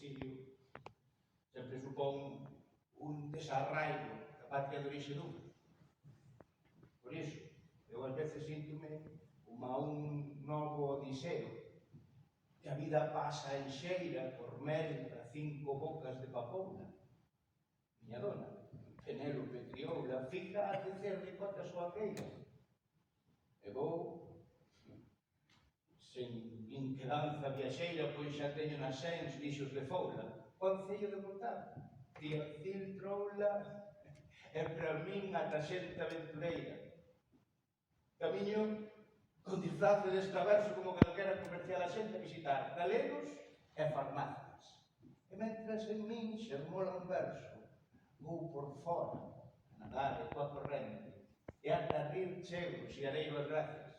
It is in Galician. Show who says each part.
Speaker 1: exilio sempre supón un desarraigo da patria de orixe dun. Por iso, eu ás veces síntome como a un novo odiseo, que a vida pasa en xeira por medio das 5 bocas de papoula. Miña dona, Penélope crioula, fica a tecer de cota súa queira. E vou, sen inquedanza viaxeira, pois xa teño nas sens lixos de foula. Concello de Botar, Tiarcil troula, e para min ata xente aventureira. Camiño con disfrace deste verso como que non quera comercial a xente a visitar galegos e farmacias. E mentras en min xermola un verso, vou por fora, a nadar e coa corrente, e ata rir chego, se areiro as gracias.